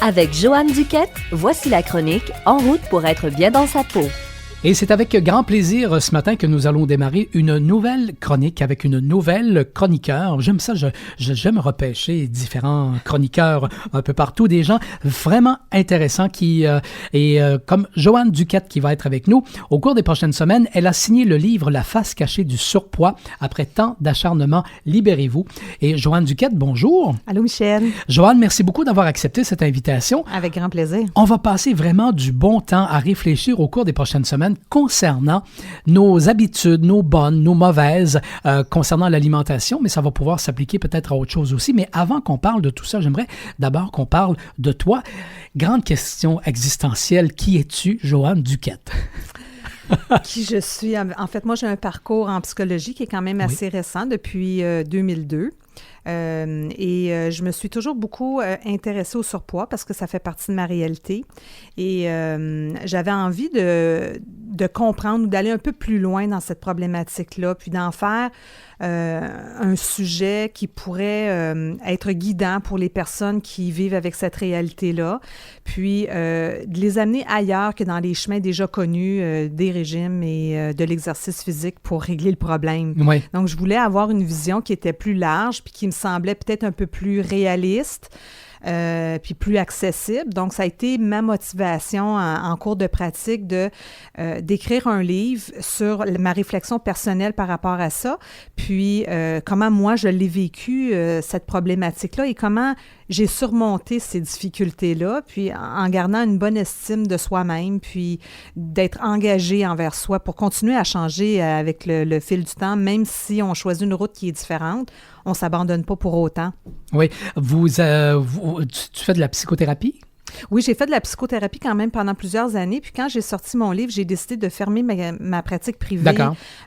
Avec Joanne Duquette, voici la chronique En route pour être bien dans sa peau. Et c'est avec grand plaisir ce matin que nous allons démarrer une nouvelle chronique avec une nouvelle chroniqueur. J'aime ça, j'aime repêcher différents chroniqueurs un peu partout, des gens vraiment intéressants comme Joanne Duquette qui va être avec nous. Au cours des prochaines semaines, elle a signé le livre La face cachée du surpoids. Après tant d'acharnement, libérez-vous. Et Joanne Duquette, bonjour. Allô Michel. Joanne, merci beaucoup d'avoir accepté cette invitation. Avec grand plaisir. On va passer vraiment du bon temps à réfléchir au cours des prochaines semaines concernant nos habitudes, nos bonnes, nos mauvaises, concernant l'alimentation, mais ça va pouvoir s'appliquer peut-être à autre chose aussi. Mais avant qu'on parle de tout ça, j'aimerais d'abord qu'on parle de toi. Grande question existentielle, qui es-tu, Joanne Duquette? Qui je suis? En fait, moi, j'ai un parcours en psychologie qui est quand même assez récent, depuis 2002. Je me suis toujours beaucoup intéressée au surpoids parce que ça fait partie de ma réalité. Et j'avais envie de comprendre ou d'aller un peu plus loin dans cette problématique-là, puis d'en faire un sujet qui pourrait être guidant pour les personnes qui vivent avec cette réalité-là, puis de les amener ailleurs que dans les chemins déjà connus des régimes et de l'exercice physique pour régler le problème. Oui. Donc, je voulais avoir une vision qui était plus large puis qui me semblait peut-être un peu plus réaliste. Puis plus accessible. Donc, ça a été ma motivation en cours de pratique d'écrire un livre sur ma réflexion personnelle par rapport à ça, puis comment moi je l'ai vécu, cette problématique-là, et comment j'ai surmonté ces difficultés-là, puis en gardant une bonne estime de soi-même, puis d'être engagé envers soi pour continuer à changer avec le fil du temps, même si on choisit une route qui est différente, on ne s'abandonne pas pour autant. Oui. Tu fais de la psychothérapie? Oui, j'ai fait de la psychothérapie quand même pendant plusieurs années. Puis quand j'ai sorti mon livre, j'ai décidé de fermer ma pratique privée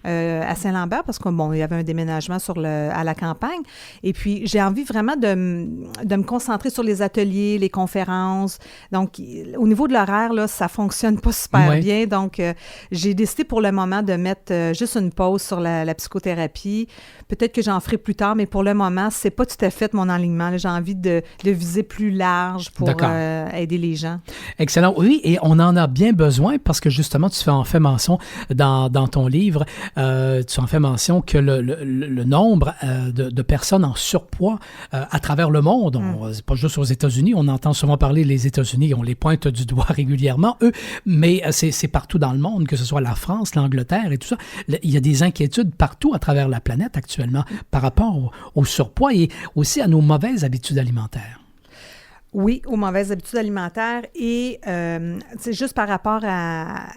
à Saint-Lambert parce qu'il y avait un déménagement à la campagne. Et puis, j'ai envie vraiment de me concentrer sur les ateliers, les conférences. Donc, au niveau de l'horaire, là, ça fonctionne pas super bien. Donc, j'ai décidé pour le moment de mettre juste une pause sur la psychothérapie. Peut-être que j'en ferai plus tard, mais pour le moment, c'est pas tout à fait mon alignement. Là, j'ai envie de viser plus large pour aider les gens. Excellent. Oui, et on en a bien besoin parce que justement, tu en fais mention dans ton livre, tu en fais mention que le nombre de personnes en surpoids à travers le monde, c'est pas juste aux États-Unis, on entend souvent parler des États-Unis, on les pointe du doigt régulièrement, eux, mais c'est partout dans le monde, que ce soit la France, l'Angleterre et tout ça. Il y a des inquiétudes partout à travers la planète actuellement par rapport au surpoids et aussi à nos mauvaises habitudes alimentaires. Oui, aux mauvaises habitudes alimentaires et c'est juste par rapport à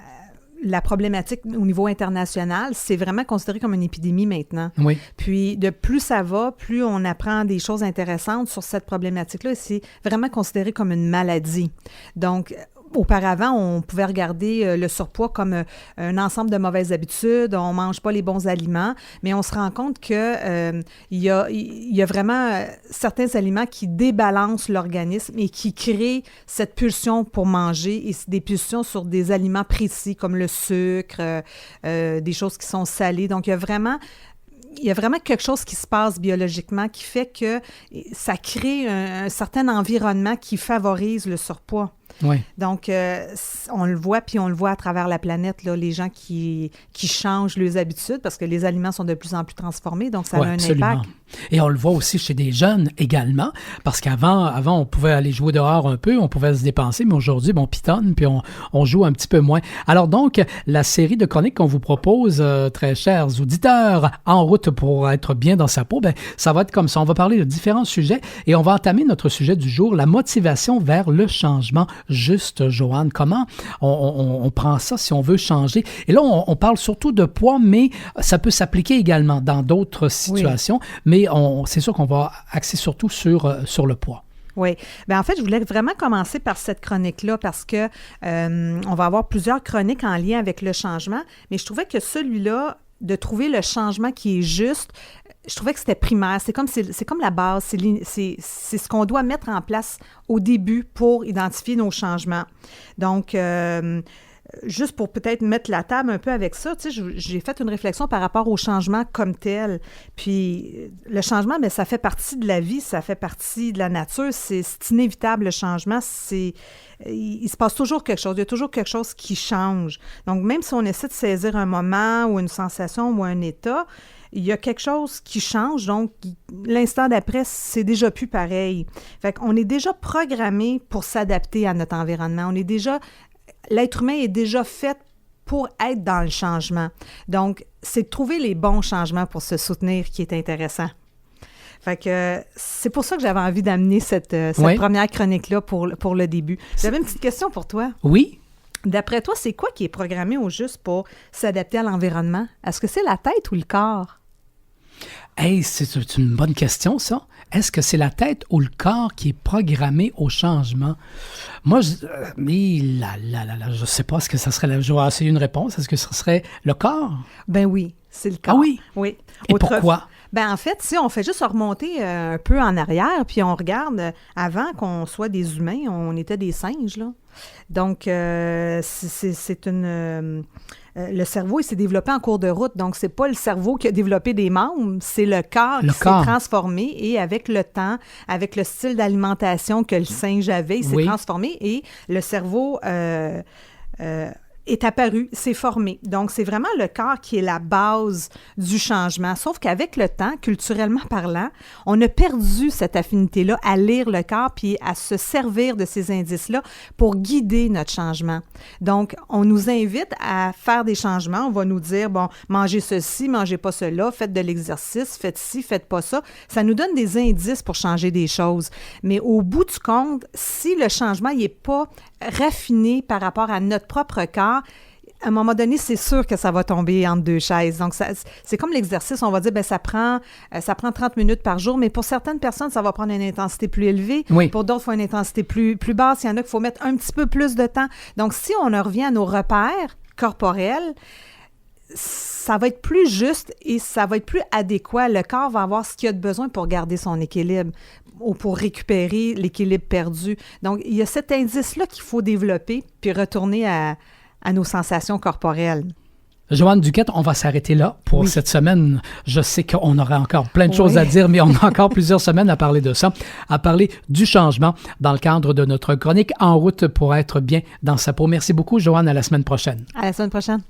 la problématique au niveau international, c'est vraiment considéré comme une épidémie maintenant. Oui. Puis, de plus ça va, plus on apprend des choses intéressantes sur cette problématique-là et c'est vraiment considéré comme une maladie. Donc, auparavant, on pouvait regarder le surpoids comme un ensemble de mauvaises habitudes, on ne mange pas les bons aliments, mais on se rend compte qu'il y a vraiment certains aliments qui débalancent l'organisme et qui créent cette pulsion pour manger, et c'est des pulsions sur des aliments précis comme le sucre, des choses qui sont salées. Donc, il y a vraiment quelque chose qui se passe biologiquement qui fait que ça crée un certain environnement qui favorise le surpoids. Oui. Donc, on le voit, puis on le voit à travers la planète, là, les gens qui changent leurs habitudes parce que les aliments sont de plus en plus transformés, donc ça a un impact. Et on le voit aussi chez des jeunes également, parce qu'avant, on pouvait aller jouer dehors un peu, on pouvait se dépenser, mais aujourd'hui, on pitonne, puis on joue un petit peu moins. Alors donc, la série de chroniques qu'on vous propose, très chers auditeurs, en route pour être bien dans sa peau, ça va être comme ça. On va parler de différents sujets et on va entamer notre sujet du jour, la motivation vers le changement. Juste, Joanne, comment on prend ça si on veut changer? Et là, on parle surtout de poids, mais ça peut s'appliquer également dans d'autres situations. Oui. Mais c'est sûr qu'on va axer surtout sur le poids. Oui. Bien, en fait, je voulais vraiment commencer par cette chronique-là parce que on va avoir plusieurs chroniques en lien avec le changement, mais je trouvais que celui-là, de trouver le changement qui est juste, je trouvais que c'était primaire. C'est comme la base. C'est ce qu'on doit mettre en place au début pour identifier nos changements. Donc, juste pour peut-être mettre la table un peu avec ça, tu sais, j'ai fait une réflexion par rapport au changement comme tel. Puis le changement, bien, ça fait partie de la vie, ça fait partie de la nature. C'est inévitable, le changement. Il se passe toujours quelque chose. Il y a toujours quelque chose qui change. Donc, même si on essaie de saisir un moment ou une sensation ou un état, il y a quelque chose qui change, donc l'instant d'après, c'est déjà plus pareil. Fait qu'on est déjà programmé pour s'adapter à notre environnement. L'être humain est déjà fait pour être dans le changement. Donc, c'est de trouver les bons changements pour se soutenir qui est intéressant. Fait que c'est pour ça que j'avais envie d'amener cette première chronique-là pour le début. J'avais une petite question pour toi. Oui. D'après toi, c'est quoi qui est programmé au juste pour s'adapter à l'environnement? Est-ce que c'est la tête ou le corps? Hey, c'est une bonne question, ça. Est-ce que c'est la tête ou le corps qui est programmé au changement? Moi, je sais pas, est-ce que ça serait... Je vais essayer une réponse. Est-ce que ce serait le corps? Ben oui, c'est le corps. Ah oui? Oui. Et pourquoi? Ben en fait, si on fait juste remonter un peu en arrière, puis on regarde, avant qu'on soit des humains, on était des singes, là. Donc, c'est une... le cerveau, il s'est développé en cours de route. Donc, c'est pas le cerveau qui a développé des membres, c'est le corps qui s'est transformé. Et avec le temps, avec le style d'alimentation que le singe avait, il s'est transformé et le cerveau est apparu, s'est formé. Donc, c'est vraiment le corps qui est la base du changement. Sauf qu'avec le temps, culturellement parlant, on a perdu cette affinité-là à lire le corps puis à se servir de ces indices-là pour guider notre changement. Donc, on nous invite à faire des changements. On va nous dire, bon, mangez ceci, mangez pas cela, faites de l'exercice, faites ci, faites pas ça. Ça nous donne des indices pour changer des choses. Mais au bout du compte, si le changement n'est pas raffiné par rapport à notre propre corps, à un moment donné, c'est sûr que ça va tomber entre deux chaises. Donc, c'est comme l'exercice. On va dire, bien, ça prend 30 minutes par jour, mais pour certaines personnes, ça va prendre une intensité plus élevée. Oui. Pour d'autres, il faut une intensité plus basse. Il y en a qu'il faut mettre un petit peu plus de temps. Donc, si on en revient à nos repères corporels, ça va être plus juste et ça va être plus adéquat. Le corps va avoir ce qu'il a de besoin pour garder son équilibre ou pour récupérer l'équilibre perdu. Donc, il y a cet indice-là qu'il faut développer puis retourner à nos sensations corporelles. Joanne Duquette, on va s'arrêter là pour cette semaine. Je sais qu'on aura encore plein de choses à dire, mais on a encore plusieurs semaines à parler de ça, à parler du changement dans le cadre de notre chronique En route pour être bien dans sa peau. Merci beaucoup, Joanne. À la semaine prochaine. À la semaine prochaine.